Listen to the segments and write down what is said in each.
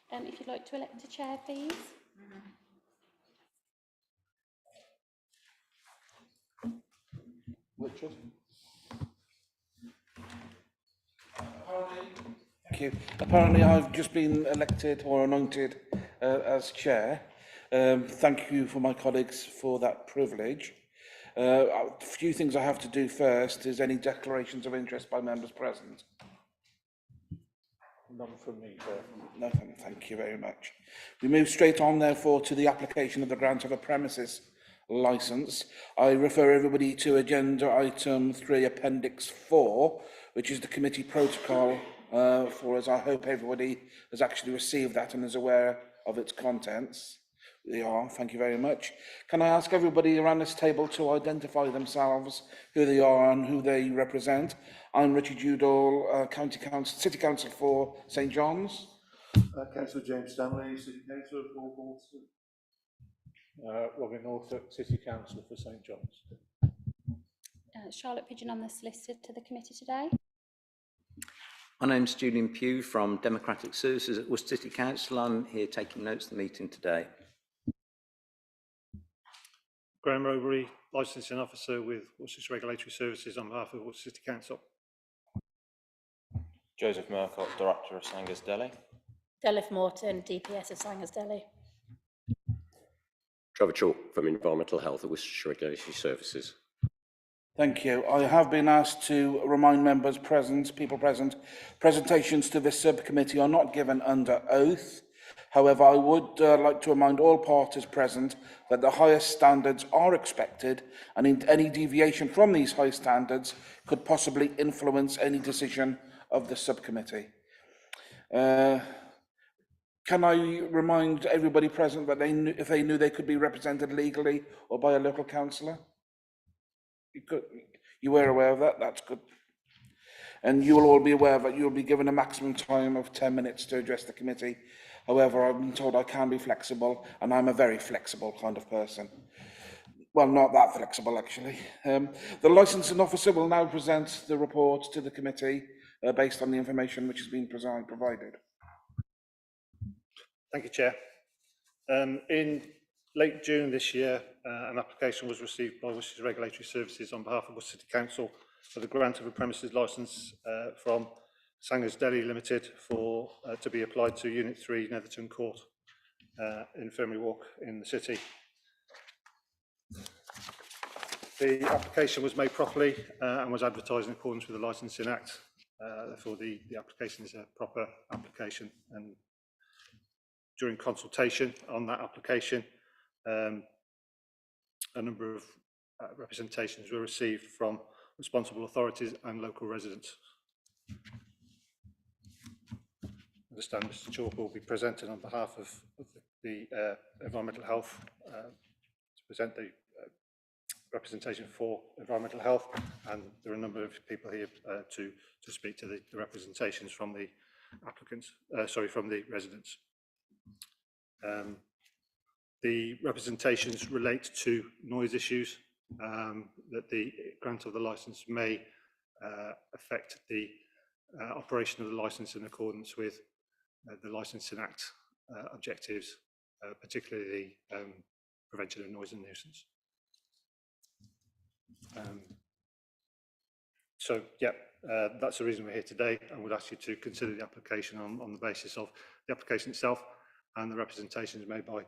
If you'd like to elect a chair, please. Richard. Thank you. Apparently I've just been elected or anointed as chair. Thank you for my colleagues for that privilege. A few things I have to do first is any declarations of interest by members present. None from me, Chair. Nothing, thank you very much. We move straight on, therefore, to the application of the grant of a premises licence. I refer everybody to agenda item 3, appendix 4, which is the committee protocol for us. I hope everybody has actually received that and is aware of its contents. They are, thank you very much. Can I ask everybody around this table to identify themselves, who they are and who they represent? I'm Richard Udall, City Council for St John's. Councillor James Stanley, City Councillor for Bolton. Robin Northup, City Councillor for St John's. Charlotte Pigeon on the solicitor to the committee today. My name's Julian Pugh from Democratic Services at Worcester City Council. I'm here taking notes of the meeting today. Graham Robury, Licensing Officer with Worcester Regulatory Services on behalf of Worcester City Council. Joseph Murcott, Director of Sangers Deli. Delif Morton, DPS of Sangers Deli. Trevor Chalk from Environmental Health at Worcestershire Regulatory Services. Thank you. I have been asked to remind members present, people present, presentations to this subcommittee are not given under oath. However, I would like to remind all parties present that the highest standards are expected, and any deviation from these high standards could possibly influence any decision of the subcommittee. Can I remind everybody present that if they knew they could be represented legally or by a local councillor? You were aware of that? That's good. And you will all be aware that you'll be given a maximum time of 10 minutes to address the committee. However, I've been told I can be flexible, and I'm a very flexible kind of person. Well, not that flexible, actually. The licensing officer will now present the report to the committee based on the information which has been provided. Thank you, Chair. In late June this year, an application was received by Worcester Regulatory Services on behalf of Worcester City Council for the grant of a premises licence from Sangers Deli Limited for to be applied to Unit 3, Netherton Court, Infirmary Walk in the city. The application was made properly and was advertised in accordance with the Licensing Act. Therefore, the application is a proper application, and during consultation on that application, a number of representations were received from responsible authorities and local residents. I understand Mr. Chalk will be presenting on behalf of the Environmental Health to present the representation for Environmental Health, and there are a number of people here to speak to the representations from the applicants, from the residents. The representations relate to noise issues, that the grant of the licence may affect the operation of the licence in accordance with the Licensing Act objectives, particularly the prevention of noise and nuisance. That's the reason we're here today, and would ask you to consider the application on the basis of the application itself and the representations made by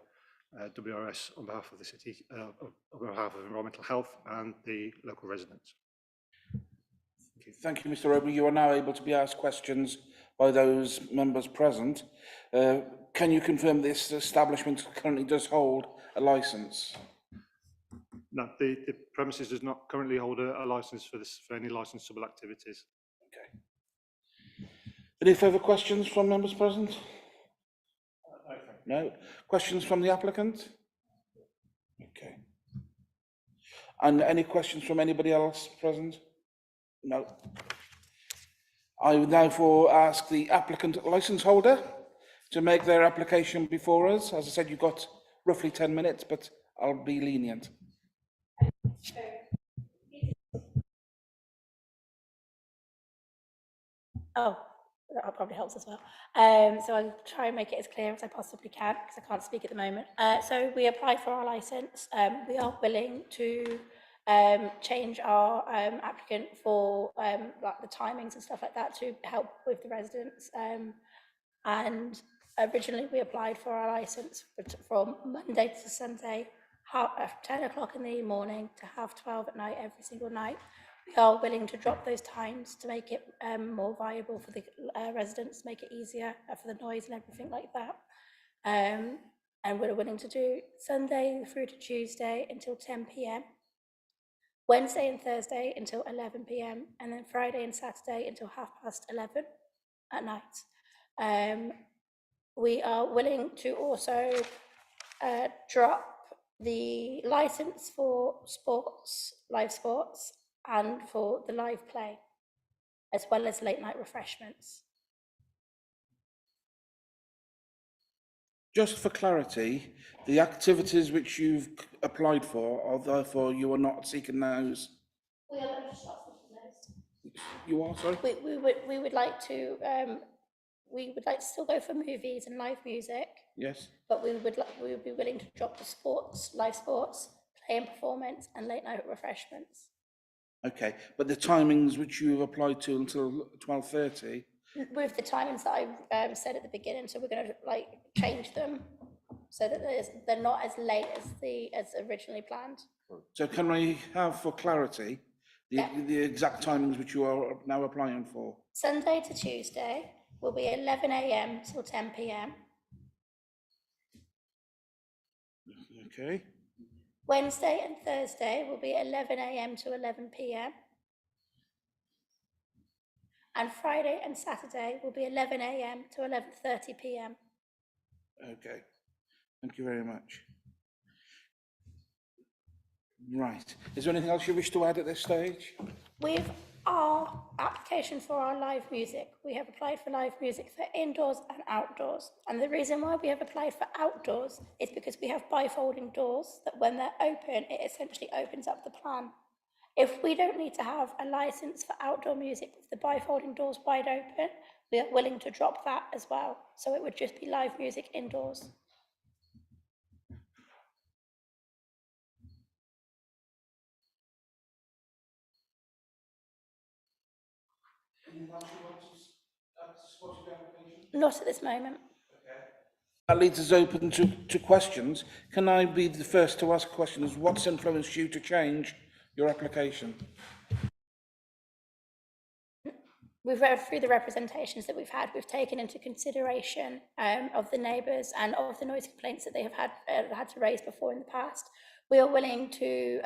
WRS on behalf of the city, on behalf of Environmental Health and the local residents. Thank you, Mr. Roby. You are now able to be asked questions by those members present. Can you confirm this establishment currently does hold a licence? No, the premises does not currently hold a licence for any licensable activities. Okay. Any further questions from members present? No? Questions from the applicant? Okay. And any questions from anybody else present? No. I would therefore ask the applicant licence holder to make their application before us. As I said, you've got roughly 10 minutes, but I'll be lenient. Oh, That probably helps as well. So I'll try and make it as clear as I possibly can because I can't speak at the moment. So we applied for our licence. We are willing to change our applicant for like the timings and stuff like that to help with the residents. And originally we applied for our licence from Monday to Sunday, 10 o'clock in the morning to 12:30 at night every single night. We are willing to drop those times to make it more viable for the residents, make it easier for the noise and everything like that. And we're willing to do Sunday through to Tuesday until 10 p.m, Wednesday and Thursday until 11 p.m, and then Friday and Saturday until 11:30 at night. We are willing to also drop the license for sports, live sports, and for the live play, as well as late night refreshments. Just for clarity, the activities which you've applied for are therefore you are not seeking those. We are going to stop those. You are, sorry? We would like to still go for movies and live music, Yes. but we would be willing to drop the sports, live sports, play and performance, and late night refreshments. Okay, but the timings which you've applied to until 12:30, With the timings that I said at the beginning, so we're going to like change them so that they're not as late as originally planned. so can I have for clarity the exact timings which you are now applying for? Sunday to Tuesday will be 11 a.m. till 10 p.m. Okay. Wednesday and Thursday will be 11 a.m. to 11 p.m. And Friday and Saturday will be 11 a.m. to 11:30 p.m. Okay, thank you very much. Right, is there anything else you wish to add at this stage? With our application for our live music, we have applied for live music for indoors and outdoors. And the reason why we have applied for outdoors is because we have bifolding doors that when they're open, it essentially opens up the plan. If we don't need to have a license for outdoor music with the bifolding doors wide open, we are willing to drop that as well. So it would just be live music indoors. Not at this moment. That leaves us open to questions. Can I be the first to ask questions? What's influenced you to change your application? We've read through the representations that we've had. We've taken into consideration of the neighbours and of the noise complaints that they have had to raise before in the past. We are willing to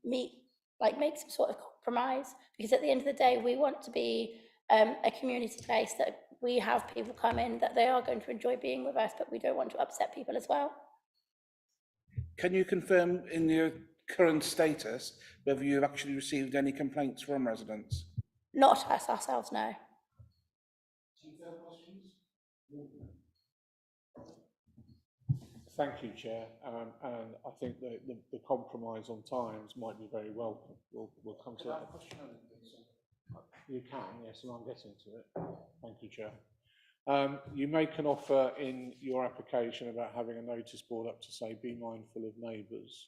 make some sort of compromise, because at the end of the day, we want to be a community place that we have people come in that they are going to enjoy being with us, but we don't want to upset people as well. Can you confirm in your current status whether you've actually received any complaints from residents? Not us ourselves, no. Thank you, Chair. And I think that the compromise on times might be very welcome. We'll come to that. You can, yes, and I'm getting to it. Thank you, Chair. You make an offer in your application about having a notice board up to say, be mindful of neighbours.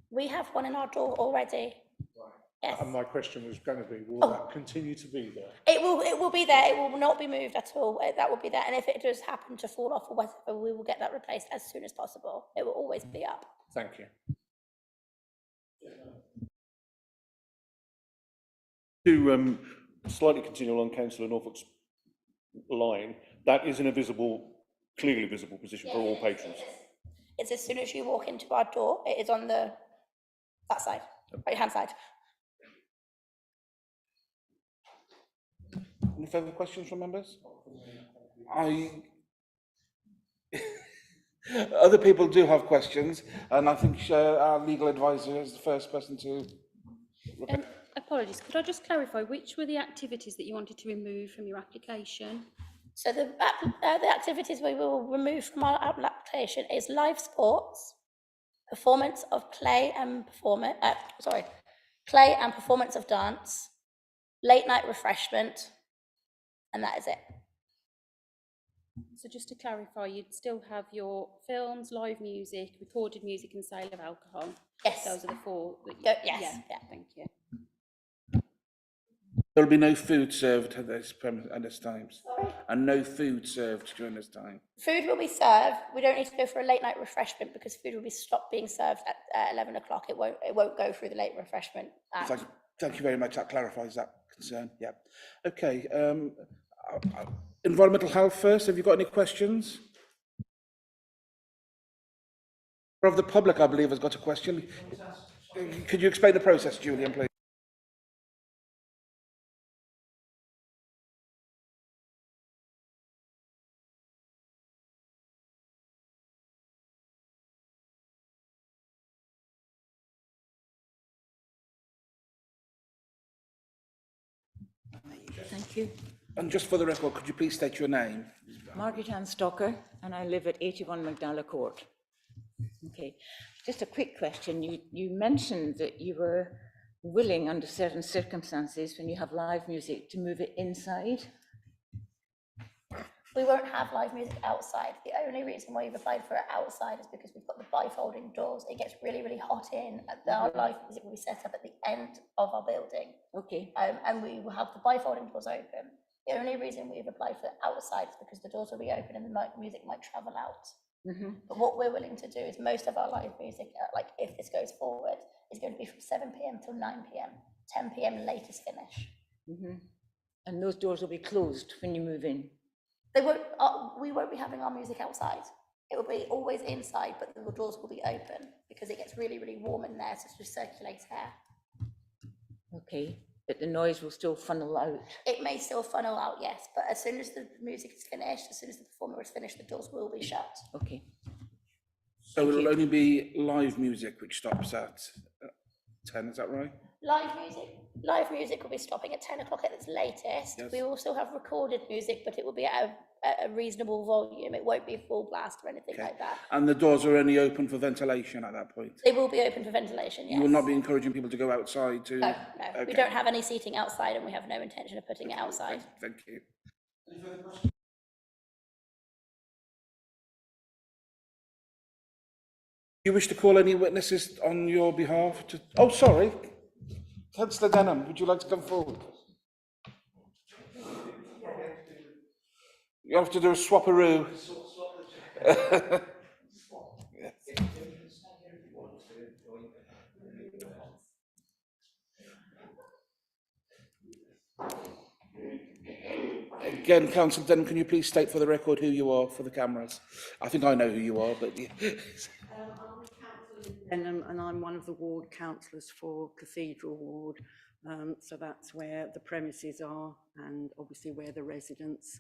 We have one in our door already. Right. Yes. And my question was going to be, will that continue to be there? It will be there. It will not be moved at all. That will be there. And if it does happen to fall off or whatever, we will get that replaced as soon as possible. It will always be up. Thank you. To slightly continue along Councillor Norfolk's line, that is in a clearly visible position for all patrons. It's as soon as you walk into our door, it is on that side, right-hand side. Any further questions from members? Other people do have questions, and I think our legal advisor is the first person to... Apologies, could I just clarify, which were the activities that you wanted to remove from your application? So the activities we will remove from our application is live sports, performance of play and performance of dance, late night refreshment, and that is it. So just to clarify, you'd still have your films, live music, recorded music and sale of alcohol? Yes. Those are the four that you... Yes, yeah. Thank you. There'll be no food served at this time, Sorry? and no food served during this time. Food will be served. We don't need to go for a late night refreshment because food will be stopped being served at 11 o'clock. It won't go through the late refreshment act. Thank you very much. That clarifies that concern. Yeah. Okay. Environmental health first. Have you got any questions? Of the public, I believe, has got a question. Could you explain the process, Julian, please? Thank you. And just for the record, could you please state your name? Margaret Ann Stocker, and I live at 81 Magdala Court. Okay, just a quick question. You mentioned that you were willing, under certain circumstances, when you have live music, to move it inside. We won't have live music outside. The only reason why we've applied for it outside is because we've got the bifolding doors. It gets really, really hot in. Our live music will be set up at the end of our building. Okay. And we will have the bifolding doors open. The only reason we've applied for outside is because the doors will be open and the music might travel out. But what we're willing to do is most of our live music, like if this goes forward, is going to be from 7 p.m. till 9 p.m, 10 p.m. latest finish. And those doors will be closed when you move in? They won't. We won't be having our music outside. It will be always inside, but the doors will be open because it gets really, really warm in there to circulate air. Okay, but the noise will still funnel out? It may still funnel out, yes, but as soon as the music is finished, as soon as the performer is finished, the doors will be shut. Okay. So it'll only be live music which stops at 10, is that right? Live music will be stopping at 10 o'clock at its latest. Yes. We also have recorded music, but it will be at a reasonable volume. It won't be full blast or anything like that. And the doors are only open for ventilation at that point? They will be open for ventilation, yes. You will not be encouraging people to go outside to... No. Okay. We don't have any seating outside and we have no intention of putting it outside. Thank you. You wish to call any witnesses on your behalf? Oh, sorry. Councillor Denham, would you like to come forward? You have to do a swap-a-roo. Again, Councillor Denham, can you please state for the record who you are for the cameras? I think I know who you are, but... And I'm one of the ward councillors for Cathedral Ward, so that's where the premises are and obviously where the residents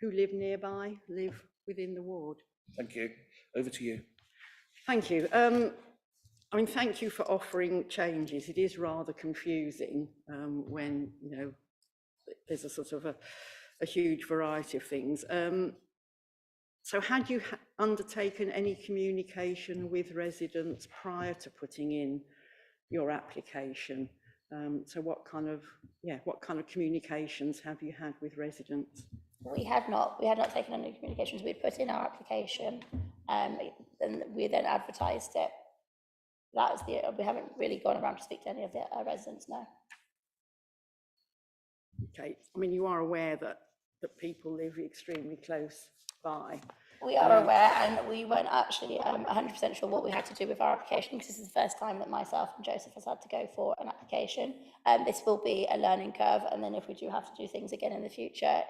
who live nearby live within the ward. Thank you. Over to you. Thank you. I mean, thank you for offering changes. It is rather confusing when, you know, there's a sort of a huge variety of things. So had you undertaken any communication with residents prior to putting in your application? So what kind of communications have you had with residents? We had not taken any communications. We'd put in our application and we then advertised it. That was we haven't really gone around to speak to any of the residents, no. Okay, I mean, you are aware that people live extremely close by. We are aware, and we weren't actually 100% sure what we had to do with our application, because this is the first time that myself and Joseph has had to go for an application. This will be a learning curve, and then if we do have to do things again in the future,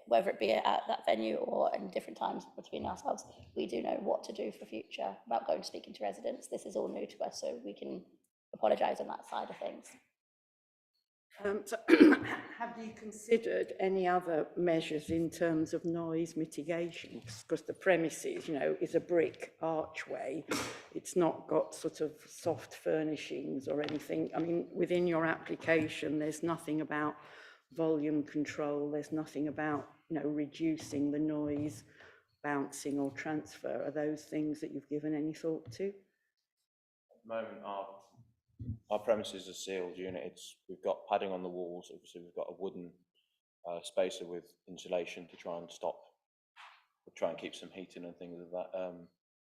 whether it be at that venue or in different times between ourselves, we do know what to do for future about going to speaking to residents. This is all new to us, so we can apologise on that side of things. So have you considered any other measures in terms of noise mitigation? Because the premises, you know, is a brick archway. It's not got sort of soft furnishings or anything. I mean, within your application, there's nothing about volume control. There's nothing about, you know, reducing the noise, bouncing or transfer. Are those things that you've given any thought to? At the moment, our premises are sealed unit. We've got padding on the walls. Obviously, we've got a wooden spacer with insulation to try and keep some heating and things like that.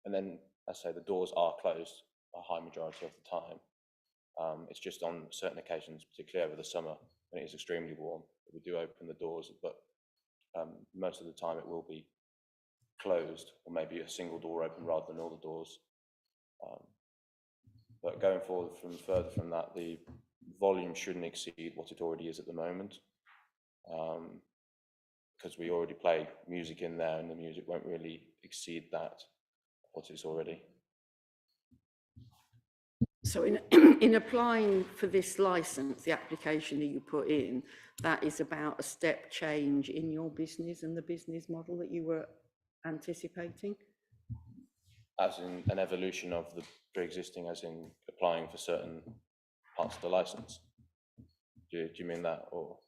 And then, as I say, the doors are closed a high majority of the time. It's just on certain occasions, particularly over the summer when it is extremely warm, that we do open the doors, but most of the time it will be closed, or maybe a single door open rather than all the doors. But going forward further from that, the volume shouldn't exceed what it already is at the moment, because we already play music in there, and the music won't really exceed that, what it's already. So in applying for this licence, the application that you put in, that is about a step change in your business and the business model that you were anticipating? As in an evolution of the pre-existing, as in applying for certain parts of the licence? Do you mean that, or?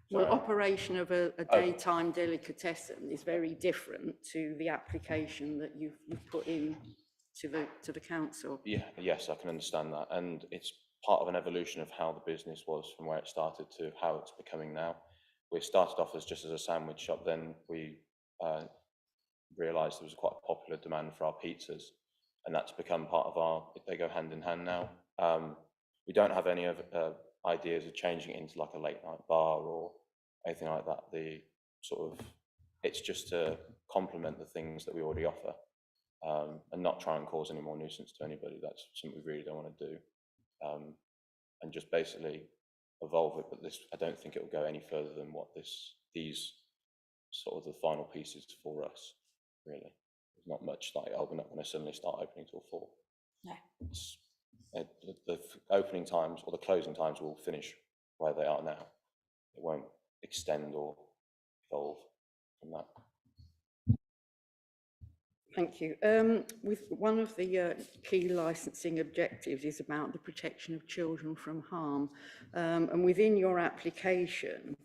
Well, operation of a daytime delicatessen is very different to the application that you've put in to the council. Yeah, yes, I can understand that, and it's part of an evolution of how the business was from where it started to how it's becoming now. We started off as just as a sandwich shop, then we realised there was quite a popular demand for our pizzas, and that's become part of our, they go hand in hand now. We don't have any of ideas of changing it into like a late night bar or anything like that. The sort of, it's just to complement the things that we already offer, and not try and cause any more nuisance to anybody. That's something we really don't want to do, and just basically evolve it. But this, I don't think it will go any further than what these sort of the final pieces for us. Really, there's not much like, oh, we're not going to suddenly start opening till 4. No. It's, the opening times or the closing times will finish where they are now. It won't extend or evolve from that. Thank you. With one of the key licensing objectives is about the protection of children from harm, and within your application,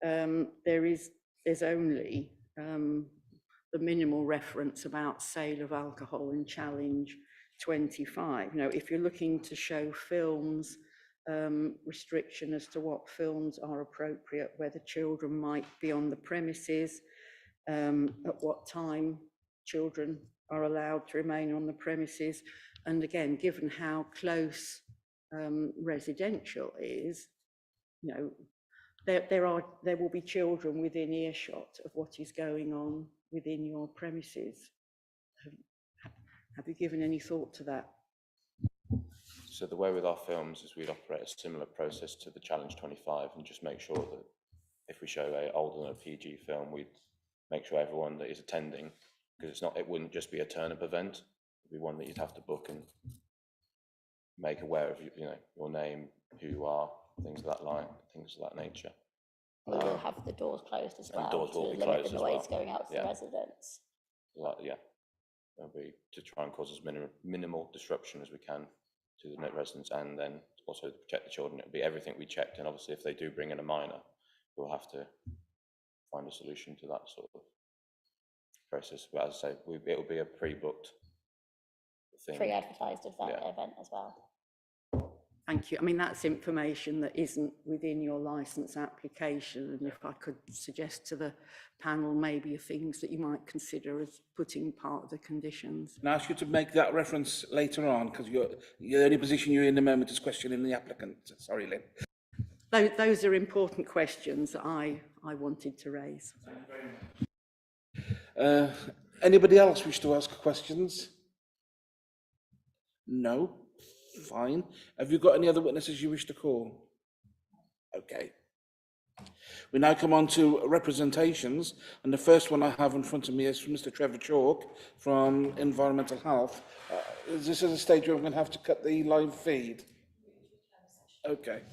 there's only the minimal reference about sale of alcohol in Challenge 25. Now, if you're looking to show films, restriction as to what films are appropriate, whether children might be on the premises, at what time children are allowed to remain on the premises, and again, given how close residential is, you know, there will be children within earshot of what is going on within your premises. Have you given any thought to that? So the way with our films is we'd operate a similar process to the Challenge 25, and just make sure that if we show a older than a PG film, we'd make sure everyone that is attending, because it wouldn't just be a turn-up event, it'd be one that you'd have to book and make aware of, you know, your name, who you are, things of that nature. We will have the doors closed as well doors to will be limit closed the as noise well. going out to the residents. Yeah, that'll be to try and cause as minimal disruption as we can to the residents, and then also to protect the children. It'll be everything we checked, and obviously if they do bring in a minor, we'll have to find a solution to that sort of process. But as I say, it'll be a pre-booked thing. Pre-advertised event as well. Thank you. I mean, that's information that isn't within your licence application, and if I could suggest to the panel maybe things that you might consider as putting part of the conditions. Can I ask you to make that reference later on, because the only position you're in the moment is questioning the applicant. Sorry, Lynn. Those are important questions that I wanted to raise. Anybody else wish to ask questions? No? Fine. Have you got any other witnesses you wish to call? Okay. We now come on to representations, and the first one I have in front of me is from Mr. Trevor Chalk from Environmental Health. Is this at a stage where I'm going to have to cut the live feed? Okay.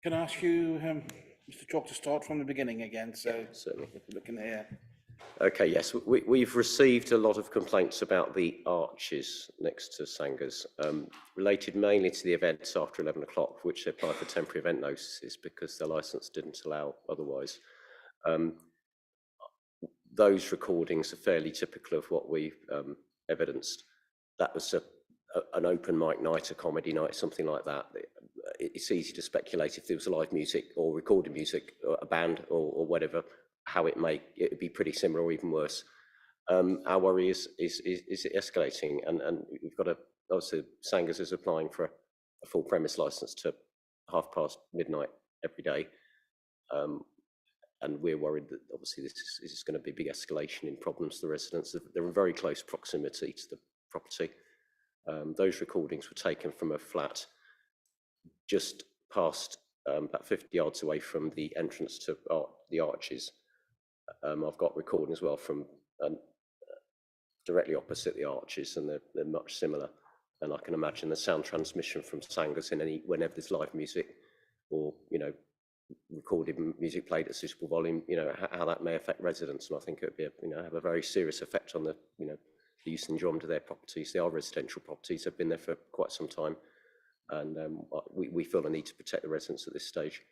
Can I ask you, Mr. Chalk, to start from the beginning again, so certainly. we can hear? Okay, yes, we've received a lot of complaints about the arches next to Sangas, related mainly to the events after 11 o'clock, which they applied for temporary event notices because their licence didn't allow otherwise. Those recordings are fairly typical of what we've evidenced. That was an open mic night, a comedy night, something like that. It's easy to speculate if there was live music or recorded music, or a band or whatever, how it would be pretty similar or even worse. Our worry is it escalating, and we've got obviously Sangas is applying for a full premise license to midnight every day. And we're worried that obviously this is going to be a big escalation in problems to the residents. They're in very close proximity to the property. Those recordings were taken from a flat just past about 50 yards away from the entrance to the arches. I've got recording as well from directly opposite the arches, and they're much similar. And I can imagine the sound transmission from Sangas whenever there's live music or, recorded music played at suitable volume, how that may affect residents. And I think it would be, have a very serious effect on the use and enjoyment of their properties. They are residential properties, have been there for quite some time. And we feel the need to protect the residents at this stage.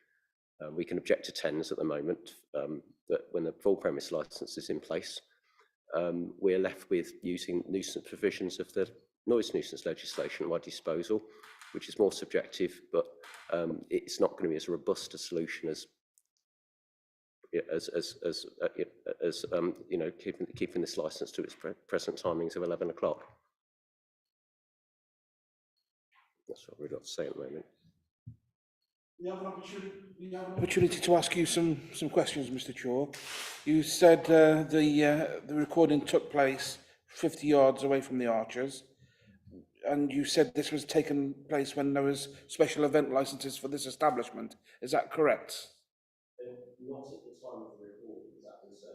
We can object to 10s at the moment, but when the full premise licence is in place, we're left with using nuisance provisions of the noise nuisance legislation at my disposal, which is more subjective, but it's not going to be as robust a solution as keeping this licence to its present timings of 11 o'clock. That's what we've got to say at the moment. We have an opportunity to ask you some questions, Mr. Chalk. You said the recording took place 50 yards away from the arches, and you said this was taken place when there was special event licenses for this establishment. Is that correct? Not at the time of the recording, that was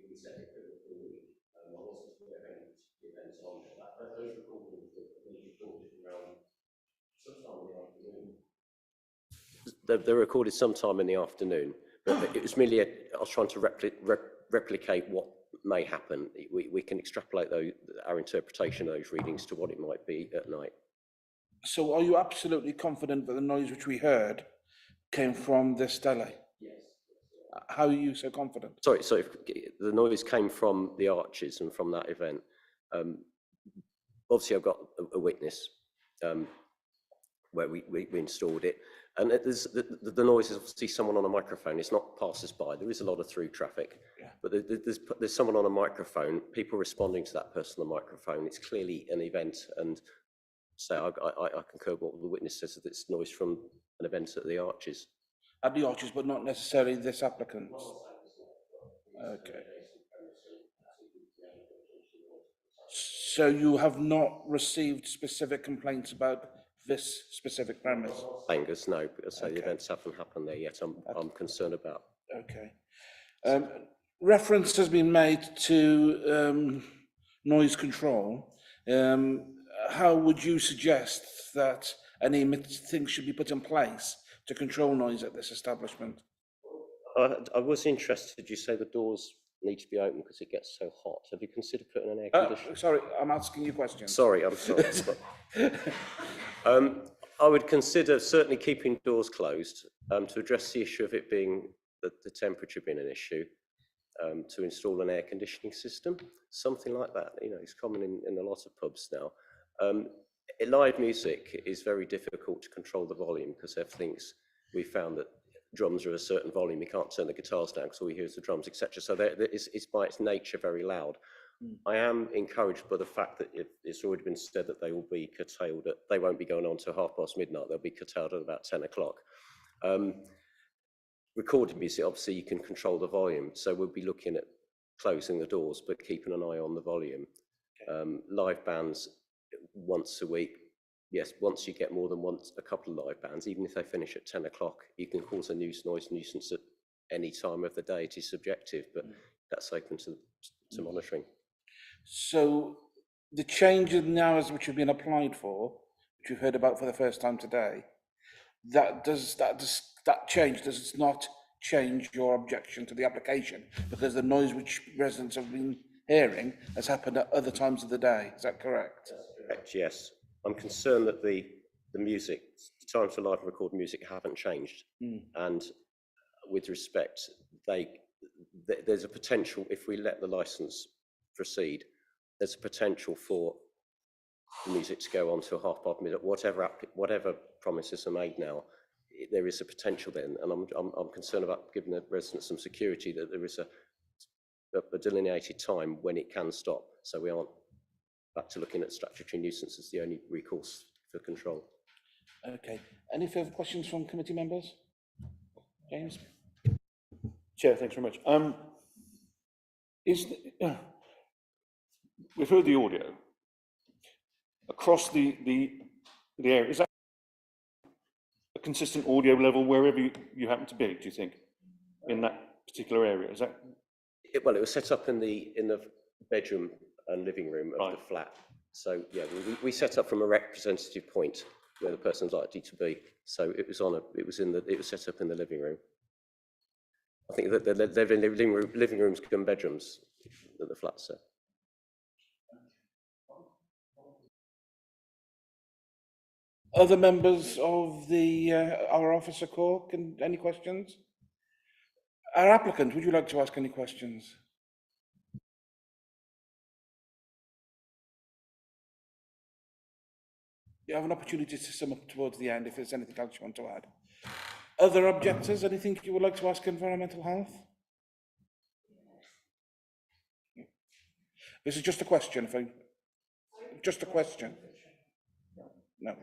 we set it for the week. I wasn't aware of any events on that. Those recordings were recorded around sometime in the afternoon. They're recorded sometime in the afternoon, but it was merely I was trying to replicate what may happen. We can extrapolate our interpretation of those readings to what it might be at night. So are you absolutely confident that the noise which we heard came from this deli? Yes. How are you so confident? Sorry, so the noise came from the arches and from that event. Obviously, I've got a witness where we installed it. And the noise is obviously someone on a microphone. It's not passers-by. There is a lot of through traffic, but there's someone on a microphone, people responding to that person on the microphone. It's clearly an event. And so I concur with what the witness says, that it's noise from an event at the arches. At the arches, but not necessarily this applicant. Okay. So you have not received specific complaints about this specific premise? Angus, no, because the events haven't happened there yet. I'm concerned about. Okay. Reference has been made to noise control. How would you suggest that any things should be put in place to control noise at this establishment? I was interested, you say the doors need to be open because it gets so hot. Have you considered putting an air conditioner? Sorry, I'm asking you questions. Sorry, I'm sorry. I would consider certainly keeping doors closed to address the issue of it being the temperature being an issue, to install an air conditioning system, something like that. It's common in a lot of pubs now. Live music is very difficult to control the volume because we found that drums are a certain volume. You can't turn the guitars down because all you hear is the drums, etc. So it's by its nature very loud. I am encouraged by the fact that it's already been said that they will be curtailed. They won't be going on till midnight. They'll be curtailed at about 10 o'clock. Recorded music, obviously, you can control the volume. So we'll be looking at closing the doors, but keeping an eye on the volume. Live bands once a week. Yes, once you get more than a couple of live bands, even if they finish at 10 o'clock, you can cause a noise nuisance at any time of the day. It is subjective, but that's open to monitoring. So the change in the hours which have been applied for, which you've heard about for the first time today, does that change does not change your objection to the application, because the noise which residents have been hearing has happened at other times of the day. Is that correct? Correct, yes. I'm concerned that the music, the times for live and recorded music haven't changed. And with respect, there's a potential, if we let the licence proceed, there's a potential for the music to go on to a half-past minute, whatever promises are made now. There is a potential then, and I'm concerned about giving the residents some security that there is a delineated time when it can stop, so we aren't back to looking at statutory nuisance as the only recourse for control. Okay. Any further questions from committee members? James? Chair, thanks very much. We've heard the audio across the area. Is that a consistent audio level wherever you happen to be, do you think, in that particular area? Is that? Well, it was set up in the bedroom and living room of the flat. So yeah, we set up from a representative point where the person's likely to be. So it was set up in the living room. I think that the living rooms become bedrooms at the flat set. Other members of our officer corps, any questions? Our applicant, would you like to ask any questions? You have an opportunity to sum up towards the end if there's anything else you want to add. Other objectors, anything you would like to ask environmental health? This is just a question. Just a question. No.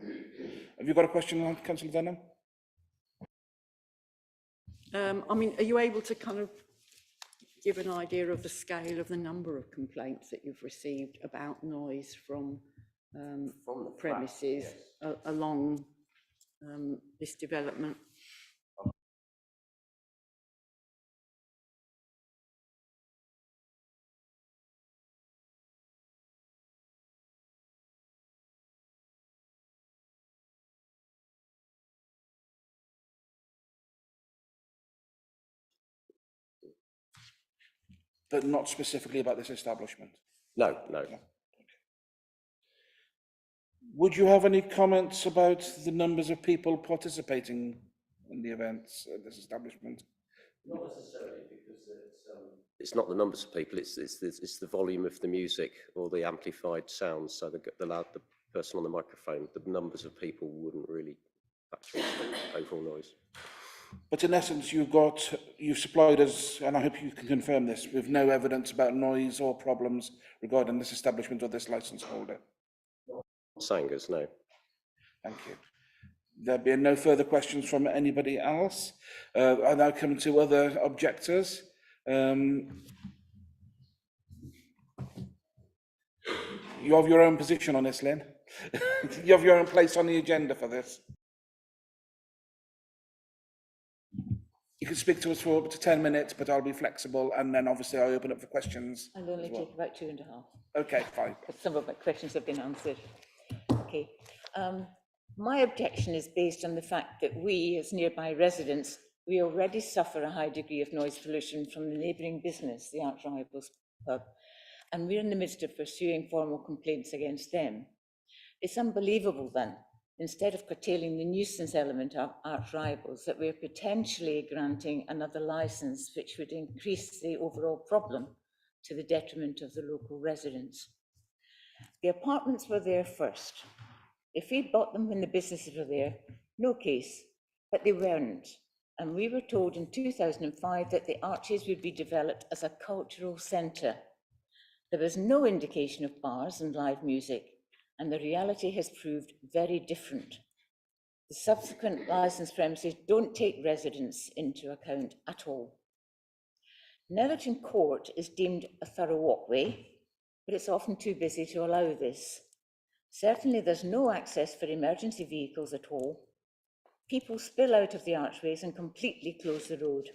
Have you got a question, Councillor Denham? I mean, are you able to kind of give an idea of the scale of the number of complaints that you've received about noise from the premises along this development? But not specifically about this establishment? No. Would you have any comments about the numbers of people participating in the events at this establishment? Not necessarily, because it's not the numbers of people, it's the volume of the music or the amplified sounds. So the person on the microphone, the numbers of people wouldn't really factor into the overall noise. But in essence, you've supplied us, and I hope you can confirm this, with no evidence about noise or problems regarding this establishment or this licence holder. Sangers, no. Thank you. There being no further questions from anybody else, I now come to other objectors. You have your own position on this, Lynn. You have your own place on the agenda for this. You can speak to us for up to 10 minutes, but I'll be flexible, and then obviously I'll open up for questions. I'll only take about 2.5. Okay, fine. But some of my questions have been answered. Okay. My objection is based on the fact that we, as nearby residents, we already suffer a high degree of noise pollution from the neighbouring business, the Arch Rivals pub, and we're in the midst of pursuing formal complaints against them. It's unbelievable then, instead of curtailing the nuisance element of Arch Rivals, that we're potentially granting another licence which would increase the overall problem to the detriment of the local residents. The apartments were there first. If we'd bought them when the businesses were there, no case, but they weren't. And we were told in 2005 that the Arches would be developed as a cultural centre. There was no indication of bars and live music, and the reality has proved very different. The subsequent licensed premises don't take residents into account at all. Netherton Court is deemed a thorough walkway, but it's often too busy to allow this. Certainly there's no access for emergency vehicles at all. People spill out of the archways and completely close the road.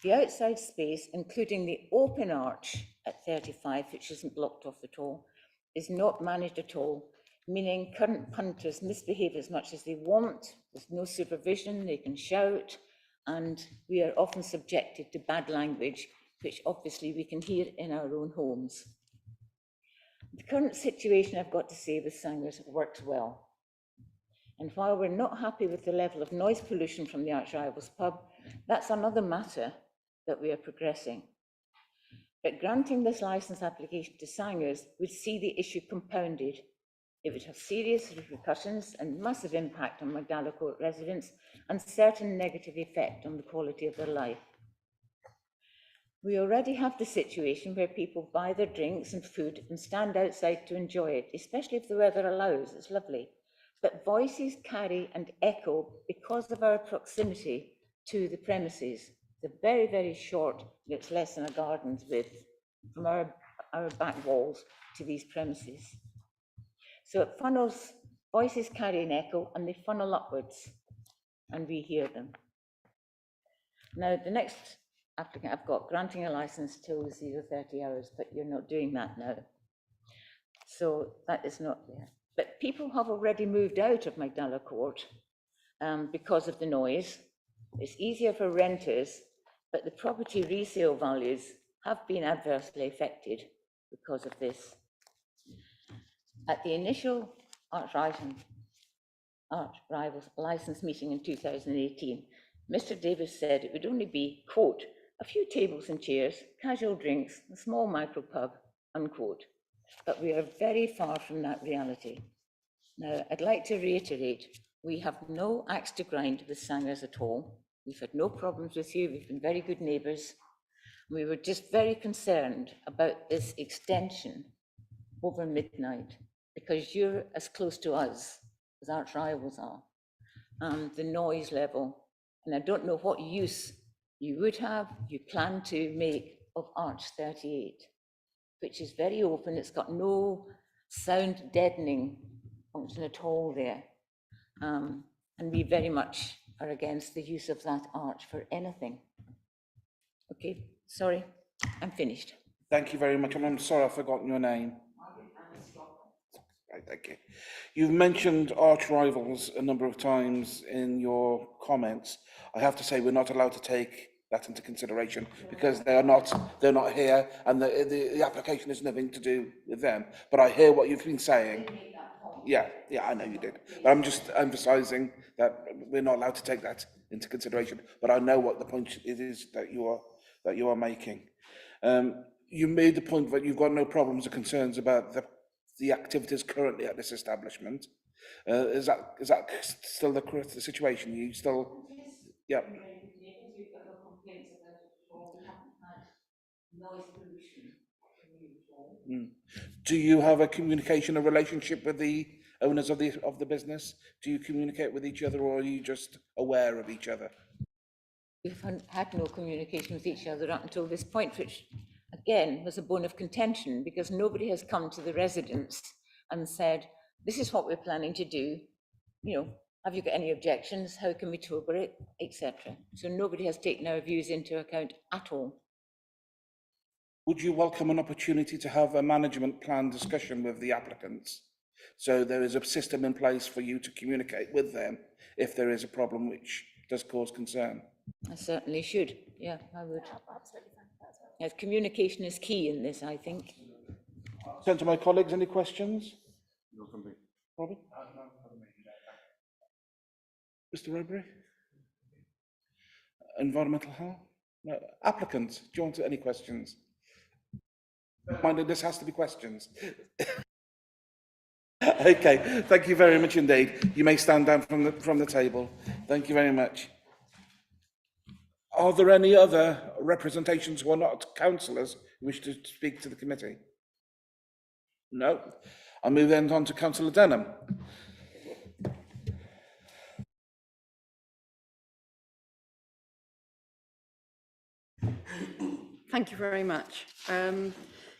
The outside space, including the open arch at 35, which isn't blocked off at all, is not managed at all, meaning current punters misbehave as much as they want, there's no supervision, they can shout, and we are often subjected to bad language, which obviously we can hear in our own homes. The current situation, I've got to say, with Sangers works well. And while we're not happy with the level of noise pollution from the Arch Rivals pub, that's another matter that we are progressing. But granting this licence application to Sangers would see the issue compounded. It would have serious repercussions and massive impact on Magdala Court residents and certain negative effect on the quality of their life. We already have the situation where people buy their drinks and food and stand outside to enjoy it, especially if the weather allows. It's lovely. But voices carry and echo because of our proximity to the premises. They're very, very short. It's less than a garden's width from our back walls to these premises. So it funnels, voices carry an echo and they funnel upwards and we hear them. Now, the next applicant I've got, granting a licence till 0:30 hours, but you're not doing that now. So that is not there. But people have already moved out of Magdala Court because of the noise. It's easier for renters, but the property resale values have been adversely affected because of this. At the initial Arch Rivals licence meeting in 2018, Mr. Davis said it would only be, quote, a few tables and chairs, casual drinks, a small micro pub, unquote. But we are very far from that reality. Now, I'd like to reiterate, we have no axe to grind with Sangers at all. We've had no problems with you. We've been very good neighbours. We were just very concerned about this extension over midnight because you're as close to us as Arch Rivals are, and the noise level. And I don't know what use you would have, you plan to make of Arch 38, which is very open. It's got no sound deadening function at all there. And we very much are against the use of that arch for anything. Okay, sorry, I'm finished. Thank you very much. And I'm sorry I've forgotten your name. Right, thank you. You've mentioned Arch Rivals a number of times in your comments. I have to say we're not allowed to take that into consideration because they're not here, and the application has nothing to do with them. But I hear what you've been saying. Yeah, I know you did. But I'm just emphasising that we're not allowed to take that into consideration. But I know what the point it is that you are making. You made the point that you've got no problems or concerns about the activities currently at this establishment. Is that still the situation? You still, yeah. Do you have a relationship with the owners of the business? Do you communicate with each other, or are you just aware of each other? We've had no communication with each other up until this point, which again was a bone of contention because nobody has come to the residents and said, this is what we're planning to do. You know, have you got any objections? How can we tour it, etc. So nobody has taken our views into account at all. Would you welcome an opportunity to have a management plan discussion with the applicants? So there is a system in place for you to communicate with them if there is a problem which does cause concern. I certainly should. Yeah, I would. Absolutely fine. Yes, communication is key in this, I think. Turn to my colleagues, any questions? Robin? Mr. Robbery? Environmental health? No. Applicants, do you want any questions? Mind, this has to be questions. Okay, thank you very much indeed. You may stand down from the table. Thank you very much. Are there any other representations who are not councillors who wish to speak to the committee? No. I'll move then on to Councillor Denham. Thank you very much.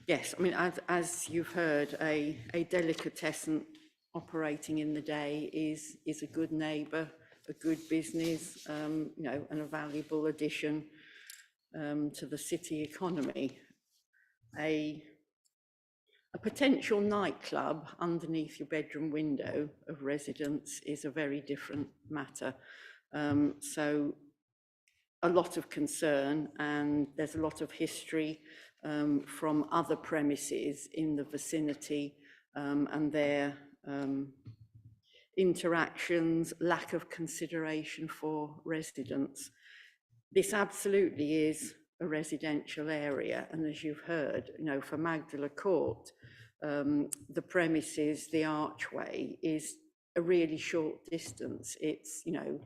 Yes, I mean, as you've heard, a delicatessen operating in the day is a good neighbour, a good business, you know, and a valuable addition to the city economy. A a potential nightclub underneath your bedroom window of residence is a very different matter. So a lot of concern, and there's a lot of history from other premises in the vicinity and their interactions, lack of consideration for residents. This absolutely is a residential area, and as you've heard, you know, for Magdala Court, the premises, the archway is a really short distance. It's, you know,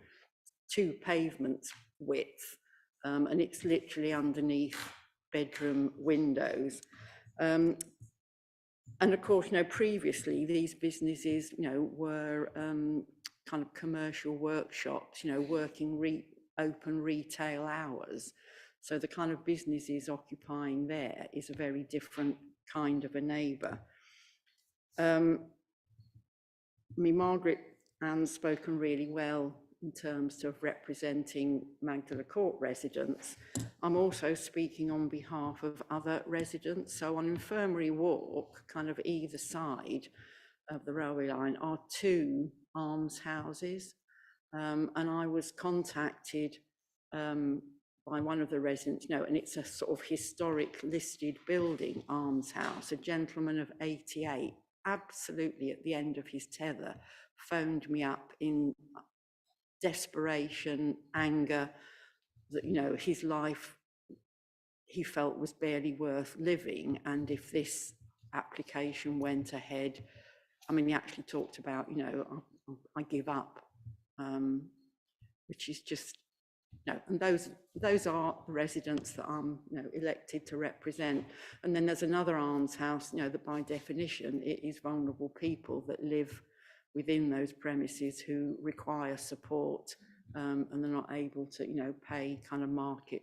2 pavements width, and it's literally underneath bedroom windows. And of course, you know, previously these businesses, you know, were kind of commercial workshops, you know, working open retail hours. So the kind of businesses occupying there is a very different kind of a neighbour. Margaret Ann's spoken really well in terms of representing Magdala Court residents. I'm also speaking on behalf of other residents. So on Infirmary Walk, kind of either side of the railway line, are 2 almshouses. And I was contacted by one of the residents, you know, and it's a sort of historic listed building, almshouse, a gentleman of 88, absolutely at the end of his tether, phoned me up in desperation, anger, that, you know, his life he felt was barely worth living, and if this application went ahead, I mean, he actually talked about, you know, I give up, which is just, you know, and those are the residents that I'm, you know, elected to represent. And then there's another almshouse, you know, that by definition it is vulnerable people that live within those premises who require support, and they're not able to, you know, pay kind of market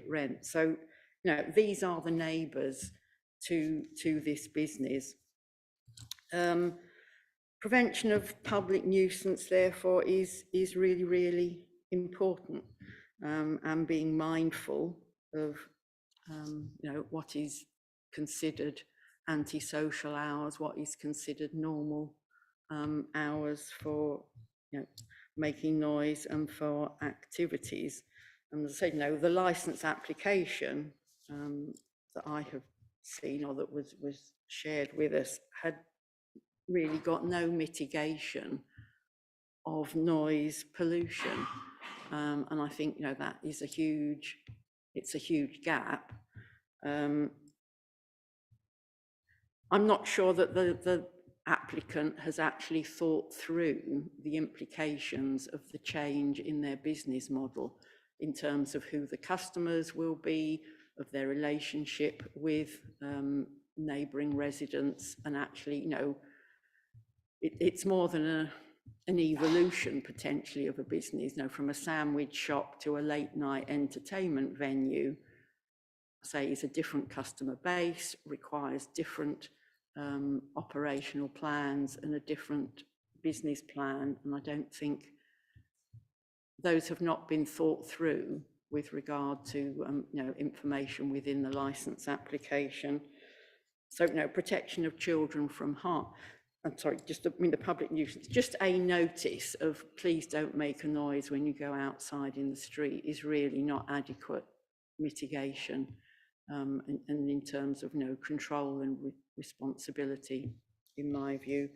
rent. So, you know, these are the neighbours to this business. Prevention of public nuisance, therefore, is really, really important, and being mindful of, you know, what is considered antisocial hours, what is considered normal hours for, you know, making noise and for activities. And as I said, you know, the licence application that I have seen, or that was shared with us, had really got no mitigation of noise pollution, and I think, you know, that is it's a huge gap. I'm not sure that the applicant has actually thought through the implications of the change in their business model in terms of who the customers will be, of their relationship with neighbouring residents, and actually, you know, it's more than an evolution potentially of a business, you know, from a sandwich shop to a late night entertainment venue. Say, is a different customer base, requires different operational plans and a different business plan, and I don't think those have not been thought through with regard to you know, information within the licence application. So, you know, protection of children from harm. I'm sorry, just I mean the public nuisance, just a notice of please don't make a noise when you go outside in the street is really not adequate mitigation, and in terms of, you know, control and responsibility, in my view.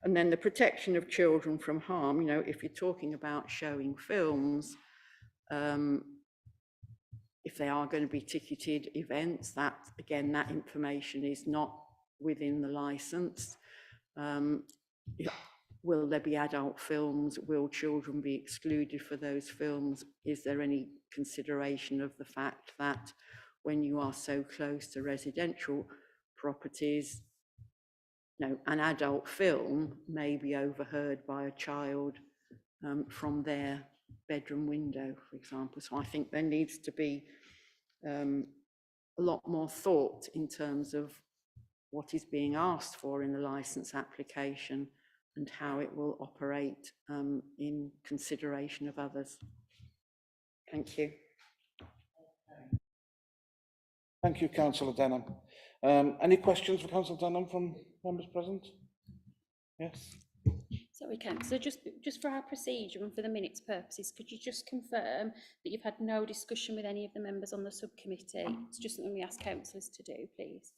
And then the protection of children from harm, you know, if you're talking about showing films, if they are going to be ticketed events, that again, that information is not within the licence. Will there be adult films? Will children be excluded for those films? Is there any consideration of the fact that when you are so close to residential properties, you know, an adult film may be overheard by a child from their bedroom window, for example. So I think there needs to be a lot more thought in terms of what is being asked for in the licence application and how it will operate in consideration of others. Thank you. Thank you, Councillor Denham. Any questions for Councillor Denham from members present? Yes. Sorry, Councillor, just for our procedure and for the minutes purposes, could you just confirm that you've had no discussion with any of the members on the subcommittee? It's just something we ask councillors to do, please.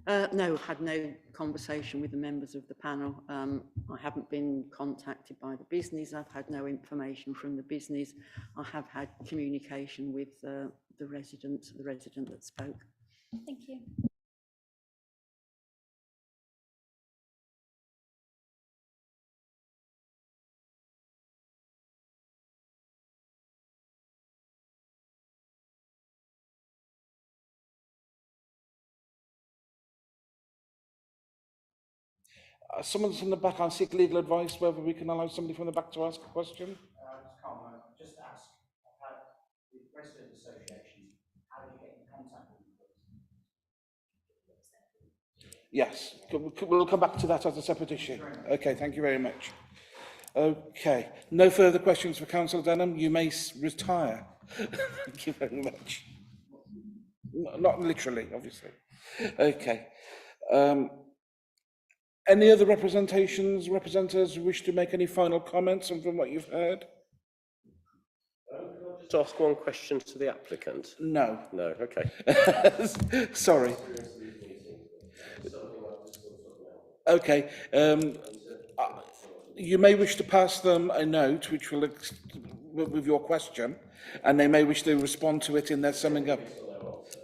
No, had no conversation with the members of the panel. I haven't been contacted by the business. I've had no information from the business. I have had communication with the resident that spoke. Thank you. Someone's from the back. I seek legal advice whether we can allow somebody from the back to ask a question. Just ask about the resident association, how do you get in contact with them? Yes, we'll come back to that as a separate issue. Okay, thank you very much. Okay, no further questions for Councillor Denham. You may retire. Thank you very much. Not literally, obviously. Okay. Any other representatives who wish to make any final comments on from what you've heard? Just ask one question to the applicant. No. No, okay. Sorry. Okay. You may wish to pass them a note which will with your question, and they may wish to respond to it in their summing up.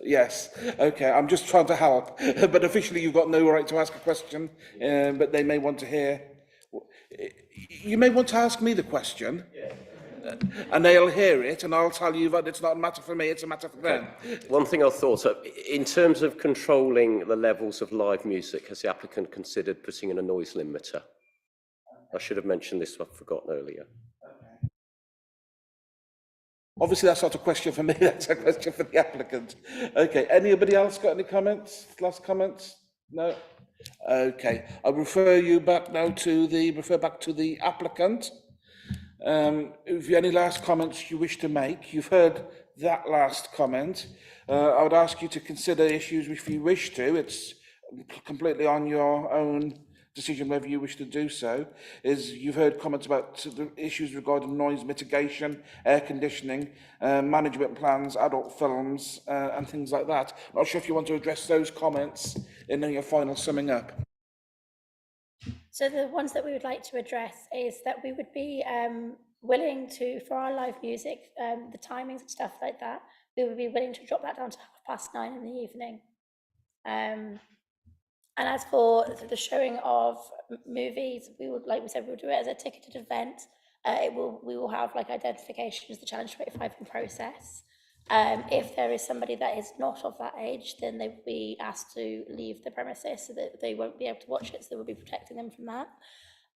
Yes, okay, I'm just trying to help, but officially you've got no right to ask a question, but they may want to hear. You may want to ask me the question, and they'll hear it, and I'll tell you that it's not a matter for me, it's a matter for them. One thing I thought of, in terms of controlling the levels of live music, has the applicant considered putting in a noise limiter? I should have mentioned this, I've forgotten earlier. Obviously, that's not a question for me, that's a question for the applicant. Okay, anybody else got any comments, last comments? No? Okay, I'll refer you back now to the applicant. If you have any last comments you wish to make, you've heard that last comment. I would ask you to consider issues if you wish to. It's completely on your own decision whether you wish to do so. You've heard comments about the issues regarding noise mitigation, air conditioning, management plans, adult films, and things like that. Not sure if you want to address those comments in your final summing up. So the ones that we would like to address is that we would be willing to, for our live music, the timings and stuff like that, we would be willing to drop that down to 9:30 in the evening. And as for the showing of movies, we would, like we said, we'll do it as a ticketed event. We will have like identification as the Challenge 25 in process. If there is somebody that is not of that age, then they will be asked to leave the premises so that they won't be able to watch it, so we'll be protecting them from that.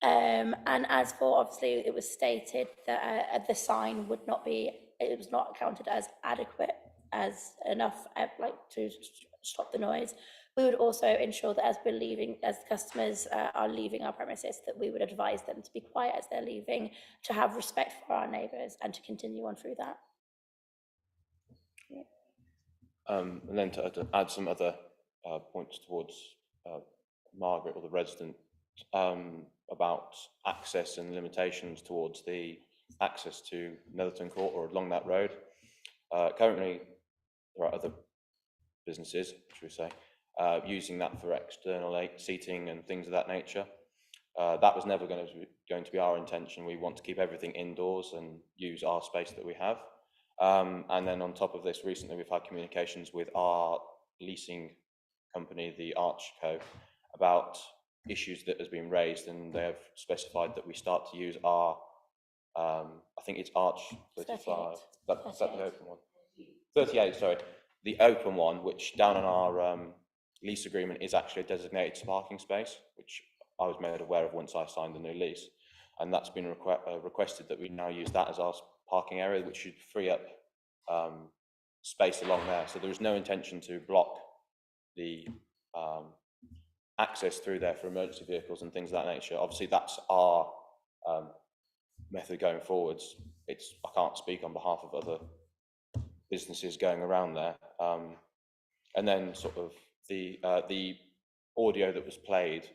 And as for, obviously, it was stated that the sign would not be, it was not counted as adequate, as enough like to stop the noise. We would also ensure that as we're leaving, as customers are leaving our premises, that we would advise them to be quiet as they're leaving, to have respect for our neighbours, and to continue on through that. And then to add some other points towards Margaret or the resident about access and limitations towards the access to Netherton Court or along that road. Currently, there are other businesses, should we say, using that for external seating and things of that nature. That was never going to be our intention. We want to keep everything indoors and use our space that we have. And then on top of this, recently we've had communications with our leasing company, the Archco, about issues that has been raised, and they have specified that we start to use our, I think it's Arch 35, that's the open one. 38, sorry, the open one, which down on our lease agreement is actually a designated parking space, which I was made aware of once I signed the new lease. And that's been requested that we now use that as our parking area, which should free up space along there. So there is no intention to block the access through there for emergency vehicles and things of that nature. Obviously, that's our method going forwards. I can't speak on behalf of other businesses going around there. And then sort of the audio that was played,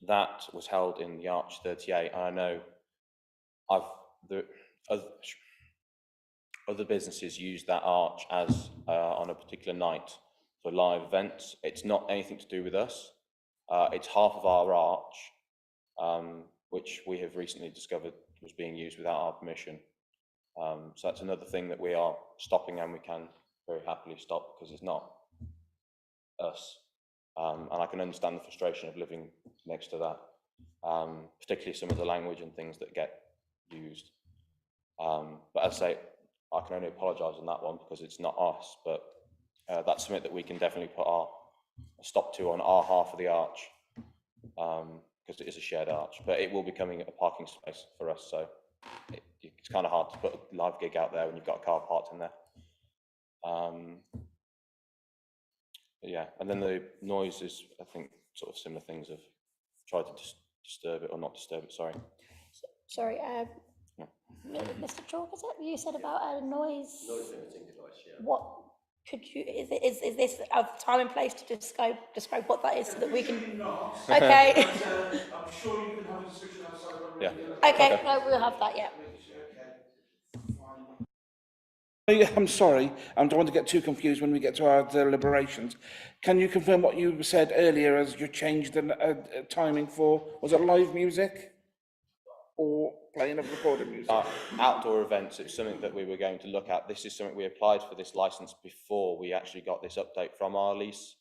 that was held in the Arch 38. And I know other businesses use that arch as on a particular night for live events. It's not anything to do with us. It's half of our arch, which we have recently discovered was being used without our permission. So that's another thing that we are stopping, and we can very happily stop because it's not us. And I can understand the frustration of living next to that, particularly some of the language and things that get used. But as I say, I can only apologise on that one because it's not us, but that's something that we can definitely put a stop to on our half of the arch, because it is a shared arch, but it will be becoming a parking space for us, so it's kind of hard to put a live gig out there when you've got a car parked in there. Yeah, and then the noise is, I think, sort of similar things of tried to disturb it or not disturb it, sorry. Sorry, Mr. Chalk, is it you said about a noise? Noise limiting device, yeah. What could you, is this a time and place to describe what that is so that we can? Okay. I'm sure you can have a discussion outside. Yeah. Okay, no, we'll have that, yeah. I'm sorry, I don't want to get too confused when we get to our deliberations. Can you confirm what you said earlier as you changed the timing for, was it live music or playing of recorded music? Outdoor events, it's something that we were going to look at. This is something we applied for this licence before we actually got this update from our lease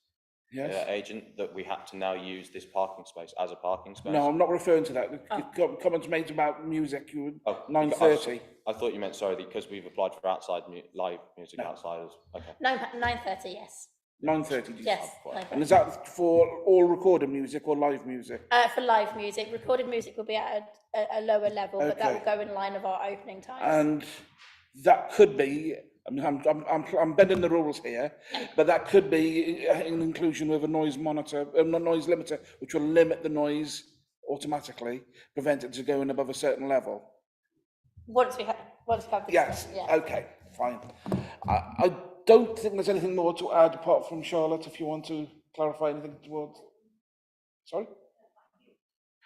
agent, that we had to now use this parking space as a parking space. No, I'm not referring to that. The comments made about music, you would, 9:30. I thought you meant, sorry, because we've applied for outside live music outside. Okay. No, 9:30, yes. 9:30, Yes. And is that for all recorded music or live music? For live music, recorded music will be at a lower level, but that Okay. will go in line of our opening times. And that could be, I mean, I'm bending the rules here, but that could be an inclusion with a noise monitor, noise limiter, which will limit the noise automatically, prevent it to going above a certain level. Once we have the Yes, discussion, yeah. okay, fine. I don't think there's anything more to add apart from Charlotte, if you want to clarify anything towards. Sorry?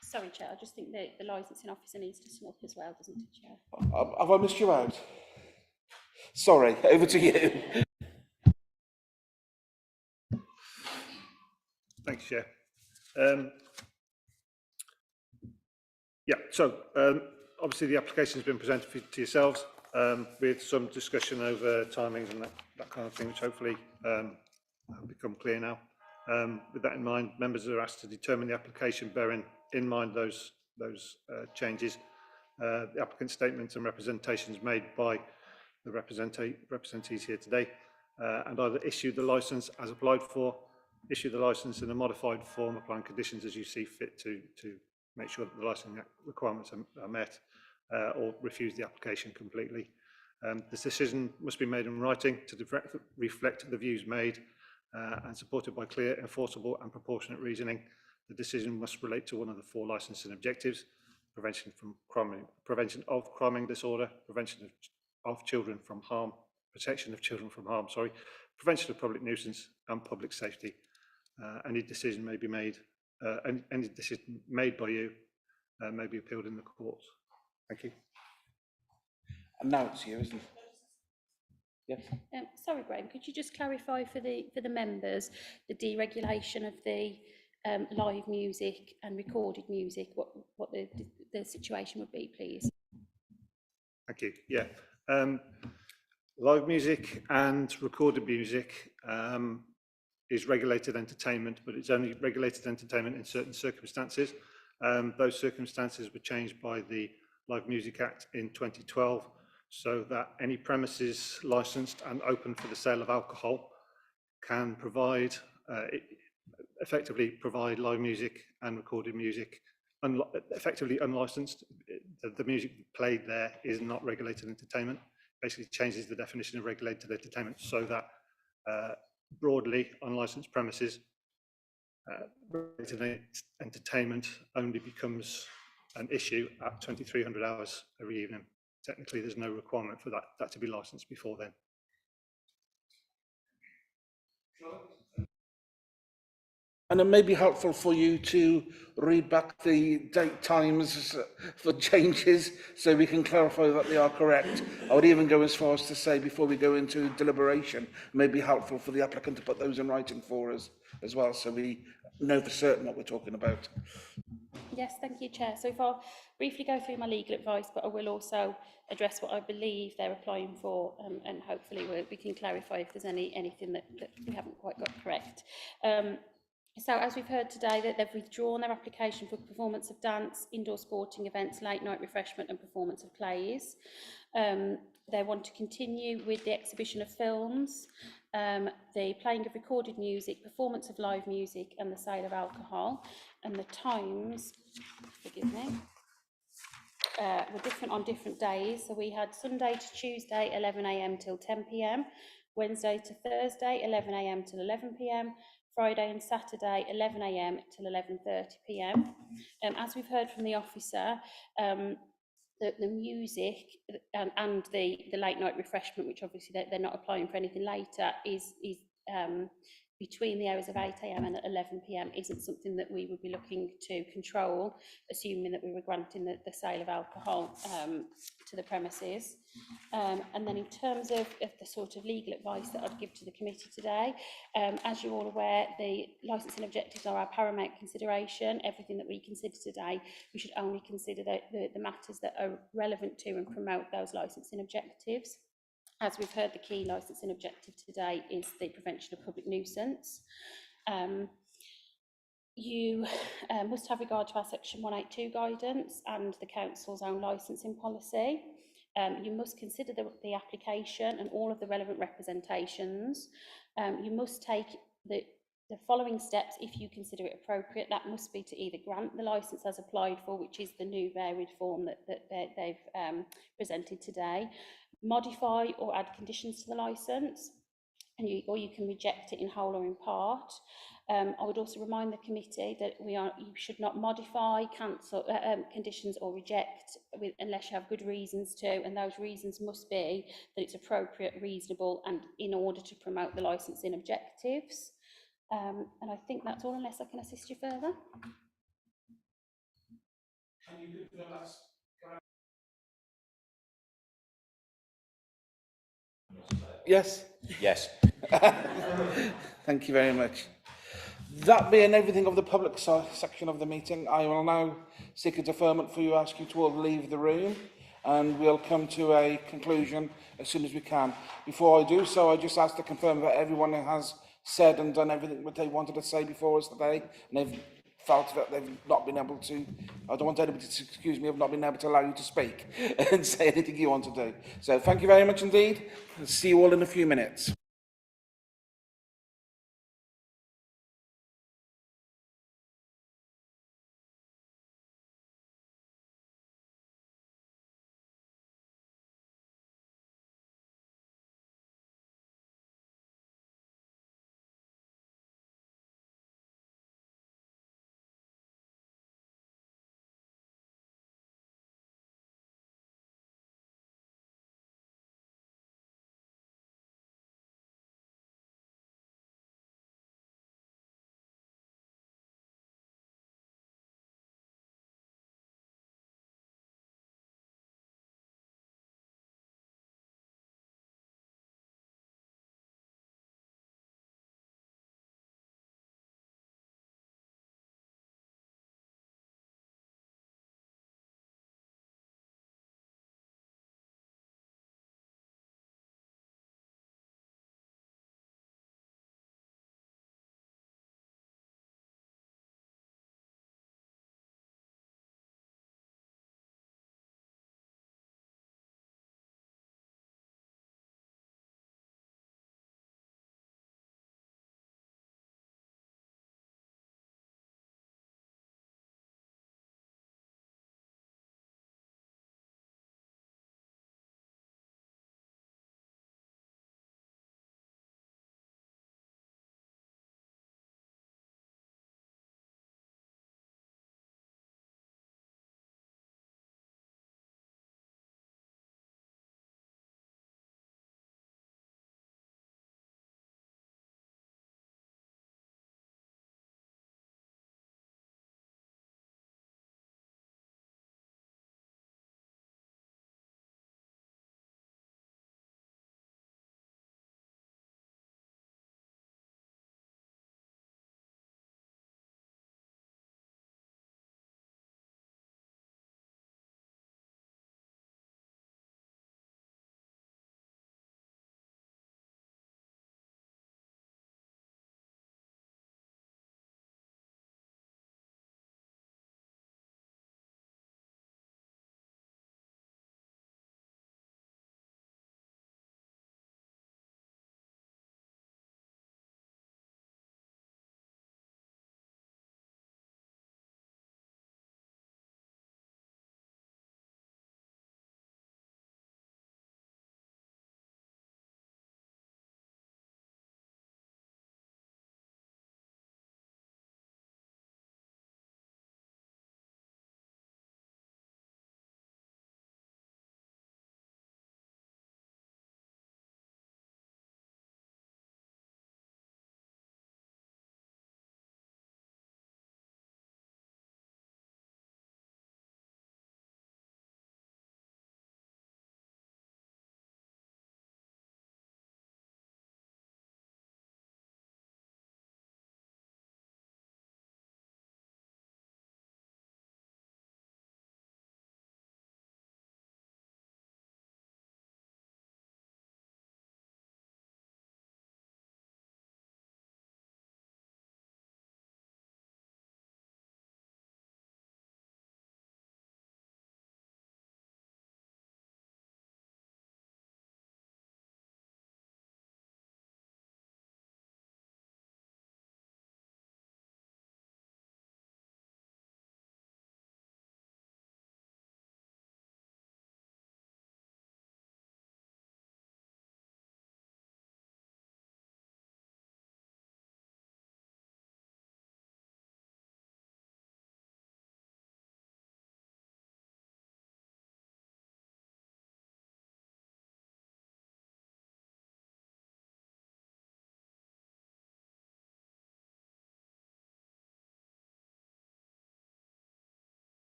Sorry, Chair, I just think the licensing officer needs to sum up as well, doesn't it, Chair? Have I missed you out? Sorry, over to you. Thanks, Chair. Yeah, so obviously the application has been presented to yourselves with some discussion over timings and that kind of thing, which hopefully have become clear now. With that in mind, members are asked to determine the application bearing in mind those changes. The applicant statements and representations made by the representees here today, and either issue the licence as applied for, issue the licence in a modified form, applying conditions as you see fit to make sure that the licensing requirements are met, or refuse the application completely. This decision must be made in writing to reflect the views made and supported by clear, enforceable and proportionate reasoning. The decision must relate to one of the 4 licensing objectives: prevention of crime disorder, prevention of children from harm, protection of children from harm, sorry, prevention of public nuisance and public safety. Any decision may be made, any decision made by you may be appealed in the courts. Thank you. And now it's you, isn't it? Yes. Sorry, Graham, could you just clarify for the members the deregulation of the live music and recorded music, what the situation would be, please? Thank you. Yeah. Live music and recorded music is regulated entertainment, but it's only regulated entertainment in certain circumstances. Those circumstances were changed by the Live Music Act in 2012, so that any premises licensed and open for the sale of alcohol can provide, effectively provide live music and recorded music, effectively unlicensed. The music played there is not regulated entertainment. Basically changes the definition of regulated entertainment so that broadly unlicensed premises, regulated entertainment only becomes an issue at 2,300 hours every evening. Technically, there's no requirement for that to be licensed before then. And it may be helpful for you to read back the date times for changes so we can clarify that they are correct. I would even go as far as to say, before we go into deliberation, it may be helpful for the applicant to put those in writing for us as well, so we know for certain what we're talking about. Yes, thank you, Chair. So if I'll briefly go through my legal advice, but I will also address what I believe they're applying for, and hopefully we can clarify if there's anything that we haven't quite got correct. So as we've heard today, that they've withdrawn their application for performance of dance, indoor sporting events, late night refreshment and performance of plays. They want to continue with the exhibition of films, the playing of recorded music, performance of live music and the sale of alcohol. And the times, forgive me, were different on different days. So we had Sunday to Tuesday, 11 AM till 10 PM, Wednesday to Thursday, 11 AM till 11 PM, Friday and Saturday, 11 AM till 11:30 PM. As we've heard from the officer, the music and the late night refreshment, which obviously they're not applying for anything later, is between the hours of 8 AM and 11 PM isn't something that we would be looking to control, assuming that we were granting the sale of alcohol to the premises. And then in terms of the sort of legal advice that I'd give to the committee today, as you're all aware, the licensing objectives are our paramount consideration. Everything that we consider today, we should only consider the matters that are relevant to and promote those licensing objectives. As we've heard, the key licensing objective today is the prevention of public nuisance. You must have regard to our section 182 guidance and the council's own licensing policy. You must consider the application and all of the relevant representations. You must take the following steps if you consider it appropriate. That must be to either grant the licence as applied for, which is the new varied form that they've presented today, modify or add conditions to the licence, or you can reject it in whole or in part. I would also remind the committee that you should not modify, cancel conditions or reject unless you have good reasons to, and those reasons must be that it's appropriate, reasonable, and in order to promote the licensing objectives. And I think that's all, unless I can assist you further. Can you confirm that's correct? Yes? Yes. Thank you very much. That being everything of the public section of the meeting, I will now seek a deferment for you, ask you to all leave the room, and we'll come to a conclusion as soon as we can. Before I do so, I just ask to confirm that everyone has said and done everything that they wanted to say before us today, and they've felt that they've not been able to, I don't want anybody to excuse me, of not being able to allow you to speak and say anything you want to do. So thank you very much indeed. I'll see you all in a few minutes.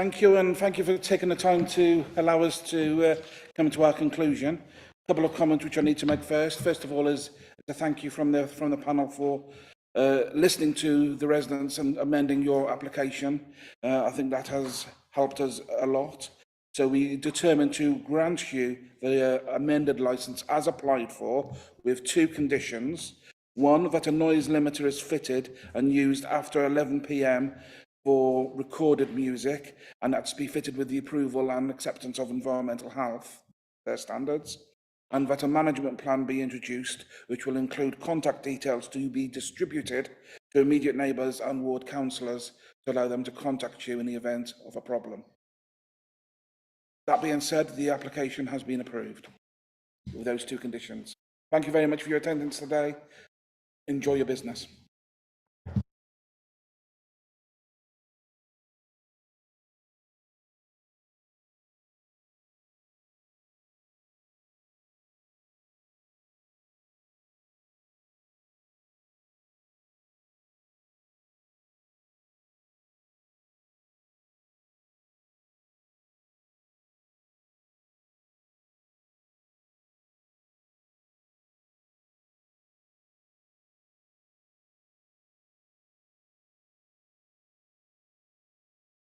Thank you, and thank you for taking the time to allow us to come to our conclusion. A couple of comments which I need to make first. First of all is to thank you from the panel for listening to the residents and amending your application. I think that has helped us a lot. So we determined to grant you the amended licence as applied for with two conditions. One, that a noise limiter is fitted and used after 11 p.m. for recorded music, and that's to be fitted with the approval and acceptance of environmental health standards. And that a management plan be introduced, which will include contact details to be distributed to immediate neighbours and ward councillors to allow them to contact you in the event of a problem. That being said, the application has been approved with those two conditions. Thank you very much for your attendance today. Enjoy your business.